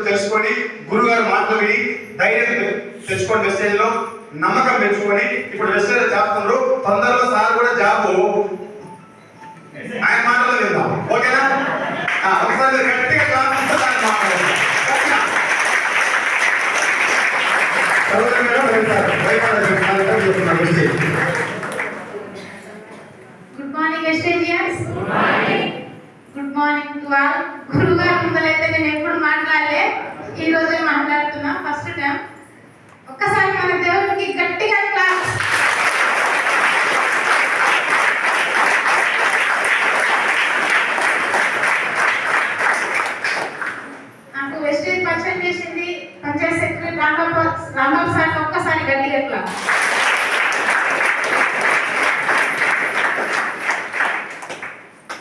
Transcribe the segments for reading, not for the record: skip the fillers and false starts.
తెలుసుకొని గురుగారు మాటలు విని ధైర్యం తెచ్చుకోండి. వెస్టేజ్ లో నమ్మకం పెంచుకొని ఇప్పుడు వెస్టేజ్ చేస్తున్నారు. తొందరలో సార్ కూడా జాబ్ ఆయన మాటలు విందాం. ఓకేనా? ఒకసారి గట్టిగా good morning వెస్టేజియన్స్. Good morning to all. గురుగారు ముందరైతే నేను ఎప్పుడు మాట్లాడలే, ఈ రోజే మాట్లాడుతున్నా ఫస్ట్ టైం. ఒక్కసారి మన దేవుడికి గట్టిగా క్లాస్. నాకు వెస్టేజ్ పరిచయం చేసింది పంచాయత్ సెక్రటరీ రాంబాబు సార్. ఒక్కసారి గట్టిగా క్లాస్.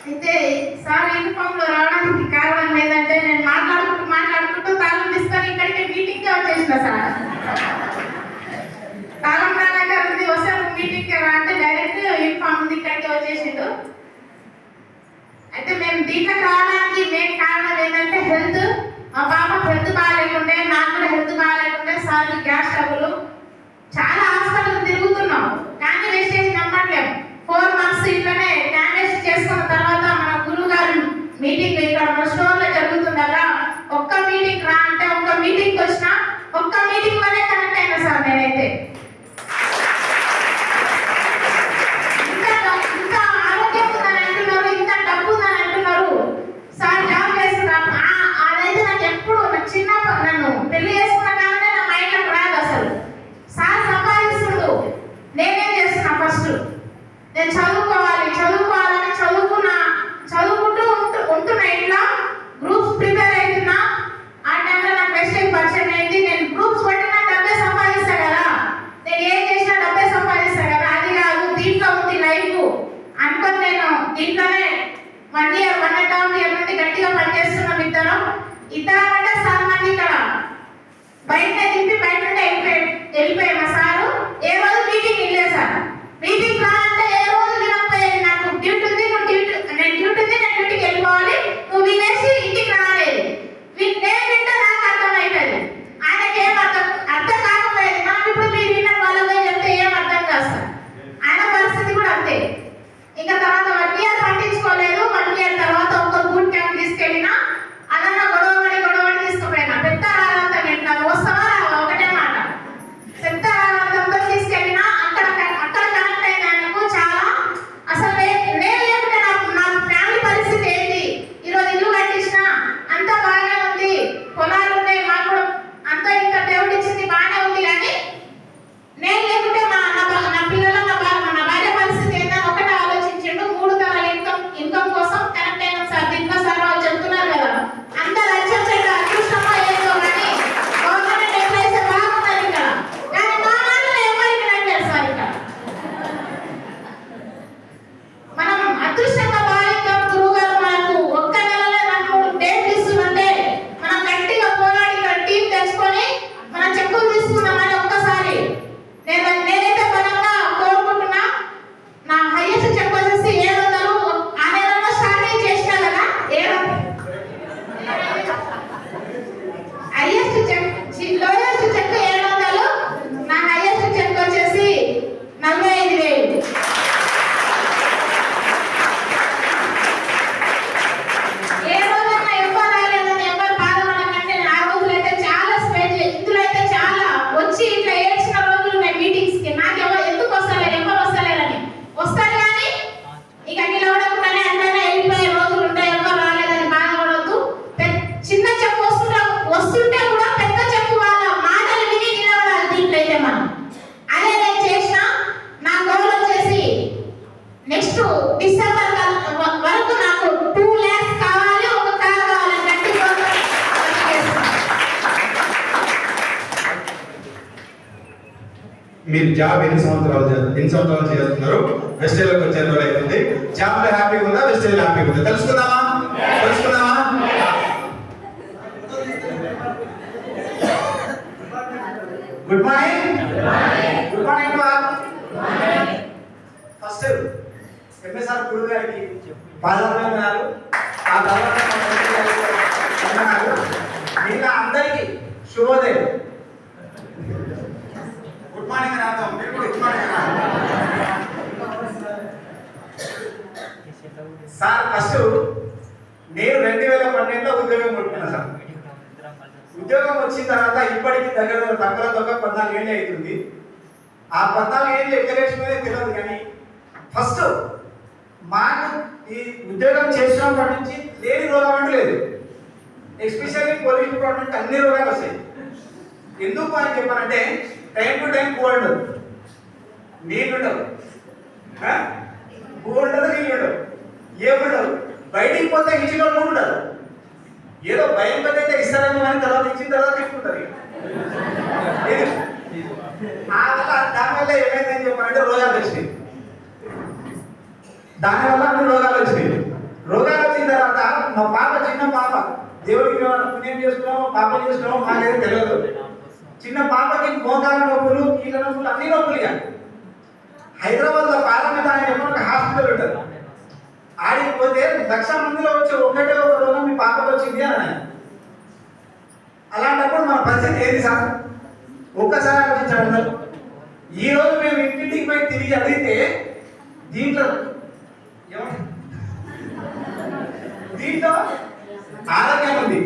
అయితే సార్ యూనిఫామ్ లో రావడానికి కారణం లేదంటే నేను మాట్లాడుకుంటూ తాళం తీసుకొని ఇక్కడికి మీటింగ్ వచ్చేసిన సార్. తాళం రాగారు వస్తే మీటింగ్ అంటే డైరెక్ట్ యూనిఫామ్ ఉంది ఇక్కడికి వచ్చేసిండు. అయితే మేము దీంట్లోకి రావడానికి మెయిన్ కారణం ఏంటంటే హెల్త్. మా పాపకు హెల్త్ బాగాలేకుండే, నాకు కూడా హెల్త్ బాగాలేకుండే. సార్కి గ్యాస్ ట్రబుల్, చాలా హాస్పిటల్ తిరుగుతున్నాం కానీ వేస్టేజ్ నమ్మట్లేము. 4 months ఇంట్లోనే డ్యామేజ్ చేసుకున్న తర్వాత మన గురువు గారు మీటింగ్ ఇక్కడ మన స్టోర్ లో జరుగుతుందగా, ఒక్క మీటింగ్ రా అంటే ఒక్క మీటింగ్ వచ్చినా ఒక్క మీటింగ్ లోనే కనెక్ట్ అయినా సార్. నేనైతే ఇంకా ఆరోగ్యం ఉందని అంటున్నారు, ఇంకా డబ్బు ఉందని అంటున్నారు. సార్ జాబ్ చేస్తున్నారు. అదైతే నాకు ఎప్పుడు చిన్నప్పుడు నన్ను పెళ్లి చేసుకున్న కానీ నా మైండ్ లో రాదు అసలు. సార్ సంపాదిస్తుడు, నేనేం చేస్తున్నా ఫస్ట్ నేను చదువుకోవాలని చదువుకుంటూ ఉంటున్నా. ఇంట్లో గ్రూప్స్ ప్రిపేర్ అవుతున్నా. ఆ టైంలో నాకు వెస్టేజ్ పరిచయం అయింది. నేను గ్రూప్స్ పట్టినా డబ్బే సంపాదిస్తా కదా, నేను ఏం చేసినా డబ్బే సంపాదిస్తా కదా, అది కాదు దీంట్లో ఉంది లైఫ్ అనుకొని నేను దీంట్లోనే 1 year 1.5 year నుండి గట్టిగా పనిచేస్తున్నాం. ఇద్దరం అంటే సార్ మంది ఇక్కడ బయట దింపి బయట వెళ్ళిపోయాయి మా సారు. ఏ రోజు మీటింగ్ వెళ్ళలేదు సార్. మీటింగ్ రా అంటే ఏ రోజు వినకపోయేది. నాకు డ్యూటీ ఉంది, నేను డ్యూటీకి వెళ్ళిపోవాలి, నువ్వు వినేసి ఇంటికి రాలేదు. నేను వింటే నాకు అర్థమవుతుంది, ఆయనకి ఏం అర్థం కాకపోయేది. మనం ఇప్పుడు మీరు విన్న వాళ్ళకి చెప్తే ఏం అర్థం కాదు సార్. ఆయన పరిస్థితి కూడా అంతే. ఇంకా తర్వాత 1 year పట్టించుకోలేదు. 1 year తర్వాత ఒక బూట్ క్యాంప్ తీసుకెళ్ళినా, అదన్నా గొడవడి తీసుకుపోయినా. పెద్ద రాదంతా ఎట్లా వస్తావా రావా ఒకటే మాట. పెద్ద రాదంతా తీసుకెళ్ళినా అక్కడ కనెక్ట్ అయిన ఆయనకు చాలా. అసలు నేను లేకుంటే నా ఫ్యామిలీ పరిస్థితి ఏంటి? ఈరోజు ఇల్లు కట్టించిన అంత బాగానే ఉంది, పొలాలు ఉన్నాయి, మాకు కూడా అంత ఇంత దేవుడు ఇచ్చింది బాగానే ఉంది. కానీ నేను లేకుంటే నా పిల్లలు నా భార్య పరిస్థితి ఏంటని ఒకటే ఆలోచించిండు. 3 తరాల ఇన్కమ్ కోసం కనెక్ట్ అయిన సార్. దీంట్లో సార్ వాళ్ళు చెప్తున్నారు కదా, అంత లక్ష్యం చేయడం అదృష్టమో ఏదో కానీ గవర్నమెంట్ ఎంప్లాయీస్ బాగున్నారు ఇక్కడ. కానీ మా మాటలు ఎవరికి నచ్చలేదు సార్. ఇక్కడ మనం అదృష్టంగా భావిద్దాం. గురువు గారు మనకు ఒక్క నెలలో 2-3 డేట్లు ఇస్తుందంటే మనం గట్టిగా పోరాడి ఇక్కడ టీం తెచ్చుకొని మనం చెక్కులు తీసుకున్నామని ఒక్కసారి నేనైతే బలంగా కోరుకుంటున్నా. నా హైయెస్ట్ చెక్ వచ్చేసి 700. ఆ నెలలో స్టార్టింగ్ చేసినా కదా, హైయెస్ట్ చెక్ లోయెస్ట్ చెక్ 700. నా హైయెస్ట్ చెక్ వచ్చేసి 45,000. ఏ రోజైనా ఎవరు రాలేదని ఎవరు బాధపడకంటే, ఆ రోజులైతే చాలా స్పెండ్, ఇందులో అయితే చాలా వచ్చి ఇట్లా ఏడ్చిన రోజులు ఉన్నాయి మీటింగ్స్ కి. నాకు ఎందుకు వస్తలేరు, ఎవరు వస్తలేరని వస్తారు కానీ ఇక నిలబడకుండానే అందరినీ వెళ్ళిపోయే రోజులు ఉంటాయి. ఎవరు రాలేదని బాధపడద్దు. చిన్న చెప్పు వస్తుంటే కూడా పెద్ద చెప్పు వాళ్ళ మాటలు విని నిలబడాలి. దీంట్లో అయితే మనం అదే నేను చేసిన. నా గోల్ వచ్చేసి నెక్స్ట్ డిసెంబర్ వరకు నాకు 2 lakhs కావాలి, ఒక కార్ కావాలి. గట్టి గోల్ మీరు జాబ్ ఎన్ని సంవత్సరాలు చేస్తున్నారు? వెస్టేజ్లోకి వచ్చే రోజు అవుతుంది. జాబ్ లో హ్యాపీగా ఉందా, వెస్టేజ్ హ్యాపీగా ఉందా? తెలుసుకుందామా? Good morning to all. First MSR గురువు గారికి పాదాభివందనాలు. ఆ తర్వాత మిగతా అందరికీ శుభోదయం. గుడ్ మార్నింగ్ అని అర్థం. మీరు కూడా గుడ్ మార్నింగ్ సార్ ఫస్ట్ నేను 2012లో ఉద్యోగం కొట్టుకున్నా సార్. ఉద్యోగం వచ్చిన తర్వాత ఇప్పటికి దగ్గర తక్కువ 14 ఏళ్ళు అవుతుంది. ఆ 14 ఏళ్ళు ఎట్లా వేసుకునేది తెలియదు, కానీ ఫస్ట్ మాకు ఈ ఉద్యోగం చేసినప్పటి నుంచి లేని రోగం అంటూ లేదు. ఎస్పెషల్లీ పోలీస్ డిపార్ట్మెంట్ అన్ని రోగాలు వస్తాయి. ఎందుకు అని చెప్పానంటే టైం టు టైం కోల్డ్, నీళ్ళు ఉండవు, కోల్డ్ ఉండదు, నీళ్ళు ఉండవు, ఏముండవు. బయటికి పోతే ఇచ్చిన వాళ్ళు ఉండదు. ఏదో భయం అయితే ఇస్తారని కానీ తర్వాత ఇచ్చిన తర్వాత తీసుకుంటారు. దానివల్ల ఏమైందని చెప్పాలంటే రోగాలు వచ్చినాయి. దానివల్ల అన్ని రోగాలు వచ్చినాయి. రోగాలు వచ్చిన తర్వాత మా పాప, చిన్న పాప, దేవుడికి పుణ్యం చేసుకున్నామో పాపం చేసుకున్నామో మాకేదో తెలియదు. చిన్న పాపకి మోకాల నొప్పులు, కీళ్ళ నొప్పులు, అన్ని నొప్పులు. ఇక హైదరాబాద్లో పాలమీద అని చెప్పి ఒక హాస్పిటల్ ఉంటుంది. ఆడికి పోతే 1,00,000 మందిలో వచ్చి ఒకటే ఒక రోగం మీ పాపకు వచ్చింది అని. అలాంటప్పుడు మన పరిస్థితి ఏది సార్? ఒక్కసారి ఆలోచించండి. ఈ రోజు మేము ఇంటింటికి పోయి తిరిగి అడిగితే దీంట్లో ఆరోగ్యం ఉంది,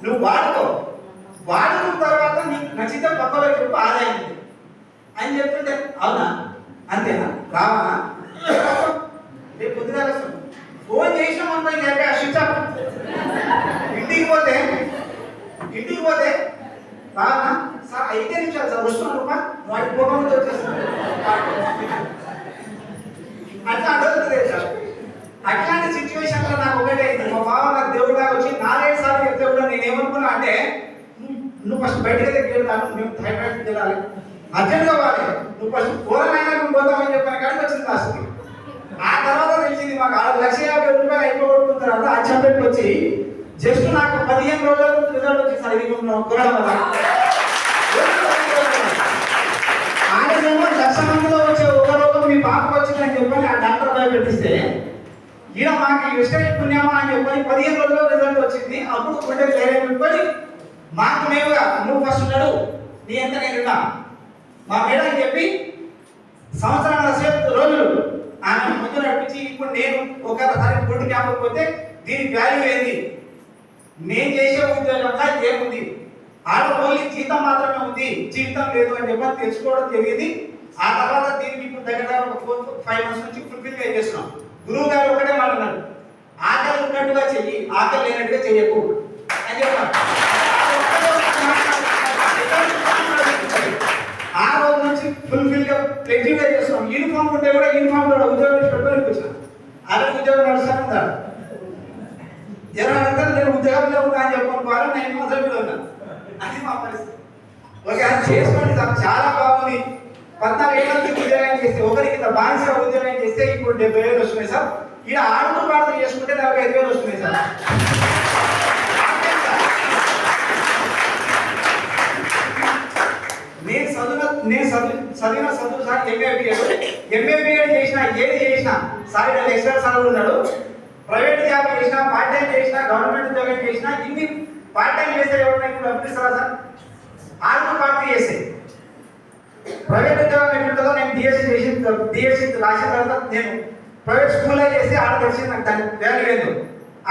నువ్వు వాడుకున్న తర్వాత నీకు నచ్చితే పక్కలో చెప్పు ఆదాయం ఉంది అని చెప్తుంటే అవునా, అంతేనా, రావాలా, రేపు పొద్దుగా ఫోన్ చేసిన మన స్విచ్ ఆఫ్. ఇంటికి పోతే రావాలా సార్, 5 నిమిషాలు సార్ వస్తున్నాను, వాటి పోకుండా వచ్చేస్తాను అట్లా అడుగుతుంది సార్. అట్లాంటి సిచ్యువేషన్ లో నాకు ఒకటే అయింది. మా బావ నాకు దేవుడు దాకా వచ్చి 4 సార్లు చెప్తే కూడా నేను ఏమనుకున్నా అంటే, నువ్వు ఫస్ట్ బయటకి అయితే వెళ్తాను, మేము థైరాయిడ్ వెళ్ళాలి, అర్జెంట్గా పోవాలి, నువ్వు ఫస్ట్ కూరనైనా నువ్వు పోతామని చెప్పిన కాడికి వచ్చింది లాస్ట్కి. ఆ తర్వాత తెలిసింది మాకు 6,50,000 అయిపోగొట్టుకున్న తర్వాత అచ్చంపేటకి వచ్చి జస్ట్ నాకు 15 రోజులు రిజల్ట్ వచ్చింది సార్. ఇది కొనడం వల్ల ఆయనేమో 1,00,000 మందిలో వచ్చే ఒక రోగం మీ పాపకు వచ్చిందని చెప్పని ఆ డాక్టర్ భయపెట్టిస్తే, ఈయన మాకు వెస్టేజ్ పుణ్యమా అని చెప్పని 15 రోజుల్లో రిజల్ట్ వచ్చింది. అప్పుడు కొంటే వేరే పెట్టుకొని మాకు మేముగా నువ్వు ఫస్ట్ ఉన్నాడు, నీ ఎంత నేనున్నా మా మేడం చెప్పి సంవత్సరాల సేపు రోజులు ఆమె ముందు నడిపించి, ఇప్పుడు నేను ఒకసారి బోర్డు క్యాంప్ పోతే దీని వాల్యూ ఏంది, నేను చేసే ఉద్యోగంలో ఏముంది, ఆడవాళ్ళకి జీతం మాత్రమే ఉంది, జీవితం లేదు అని చెప్పి తెలుసుకోవడం జరిగింది. ఆ తర్వాత దీనికి ఇప్పుడు దగ్గర ఒక 4-5 మంత్స్ నుంచి ఫుల్ఫిల్ గా చేస్తున్నాం. గురువు గారు ఒకటే మాట్లాడారు, ఆకలి ఉన్నట్టుగా చెయ్యి, ఆకలి లేనట్టుగా చెయ్యకు అని చెప్పారు. ఆ రోజు నుంచి ఫుల్ఫిల్ గా ఫ్లెక్సిబుల్ గా చేస్తున్నాం. యూనిఫామ్ ఉంటే కూడా యూనిఫామ్ కూడా ఉద్యోగం పెట్టుకోవడానికి వచ్చాను. అదే ఉద్యోగం నడుస్తూ ఉంటారు. ఎవరైనా నేను ఉద్యోగంలో ఉన్నా అని చెప్పుకోవాలి, 9 మంత్స్ ఉన్నాను. అది మా పరిస్థితి. ఓకే, అది చేసుకోండి సార్, చాలా బాగుంది. 14 ఏళ్ళ నుంచి ఉద్యోగం చేస్తే, ఒకరికి బానిసగా ఉద్యోగం చేస్తే ఇప్పుడు 70,000 వస్తున్నాయి సార్. ఇలా ఆడుతూ పాడుతూ చేసుకుంటే 45,000 వస్తున్నాయి సార్. నేను చదివిన చదువు సార్ ఎంఏబిఎడ్ చేసిన, ఏది చేసినా సార్ ఇక్కడ లెక్చరర్ సార్ ఉన్నాడు. ప్రైవేట్ జాబ్ చేసినా, పార్ట్ టైం చేసినా, గవర్నమెంట్ ఉద్యోగం చేసినా, ఇన్ని పార్ట్ టైం చేసే ఎవరైనా ఇప్పుడు అనిపిస్తారా సార్? ఆడుతూ పార్టీ చేస్తే ప్రైవేట్ ఉద్యోగం ఎట్లుంటుందో, నేను డిఎస్సి రాసిన తర్వాత నేను ప్రైవేట్ స్కూల్లో చేసి ఆడ తెలిసింది, నాకు దాని వాల్యూ లేదు.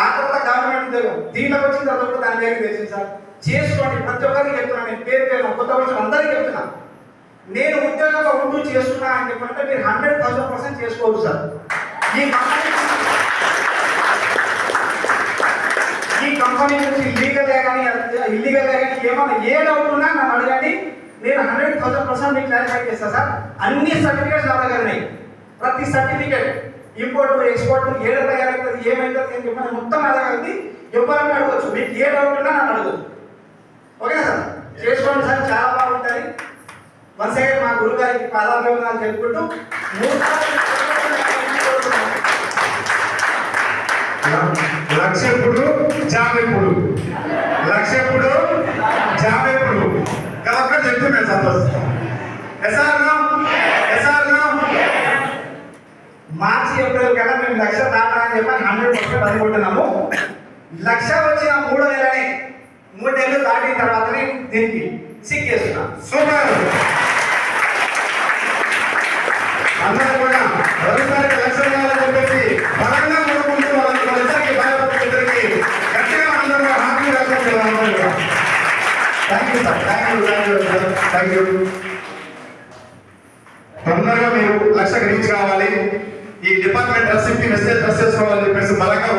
ఆ తర్వాత గవర్నమెంట్ ఉద్యోగం దీంట్లోకి వచ్చిన తర్వాత కూడా దాని వాల్యూ తెలిసింది సార్. చేసుకోండి, ప్రతి ఒక్కరికి చెప్తున్నాను, నేను పేరు కొత్త వచ్చిన అందరికీ చెప్తున్నా. నేను ఉద్యోగంలో ఉంటూ చేస్తున్నా అని చెప్పాలంటే మీరు 100,000% చేసుకోవచ్చు సార్. ఈ కంపెనీ నుంచి ఇల్లీగల్ కానీ ఏమన్నా ఏ డౌట్ ఉన్నా నన్ను అడగండి, నేను 100,000% మీకు క్లారిఫై చేస్తాను సార్. అన్ని సర్టిఫికేట్స్ నా దగ్గర ఉన్నాయి. ప్రతి సర్టిఫికేట్ ఇంపోర్ట్ ఎక్స్పోర్ట్ ఏడ తయారవుతుంది, ఏమైతుంది అని చెప్పి మొత్తం అడగండి. ఎవరైనా అడగవచ్చు, మీకు ఏ డౌట్ ఉన్నా నన్ను అడగచ్చు. ఓకేనా సార్? చేసుకోండి సార్, చాలా బాగుంటుంది. వన్ సైడ్ మా గురువు గారికి పాదాభివందనాలు తెలుపుకుంటూ లక్ష్యప్పుడు జామెప్పుడు కాబట్టి చెప్తున్నాను సంతోష్. మార్చి ఏప్రిల్ కన్నా మేము 1,00,000 దాటాలని చెప్పి 100% అనుకుంటున్నాము. 1,00,000 వచ్చిన 3 నెలలే 3 నెలలు దాటిన తర్వాతనే దీనికి సిక్కేస్తున్నా. సూపర్. అందరూ కూడా ఒకసారి లక్ష్యం కావాలని చెప్పేసి బలంగా కొనుక్కుంటూ వాళ్ళందరికీ భయపడుతుందరికి గట్టిగా అందరూ హామీ రాకుండా. Thank you sir, thank you. తొందరగా మీరు 1,00,000 రీచ్ కావాలి. ఈ డిపార్ట్మెంట్ రెసిపీ మెసేజ్ చేసుకోవాలని చెప్పేసి బలంగా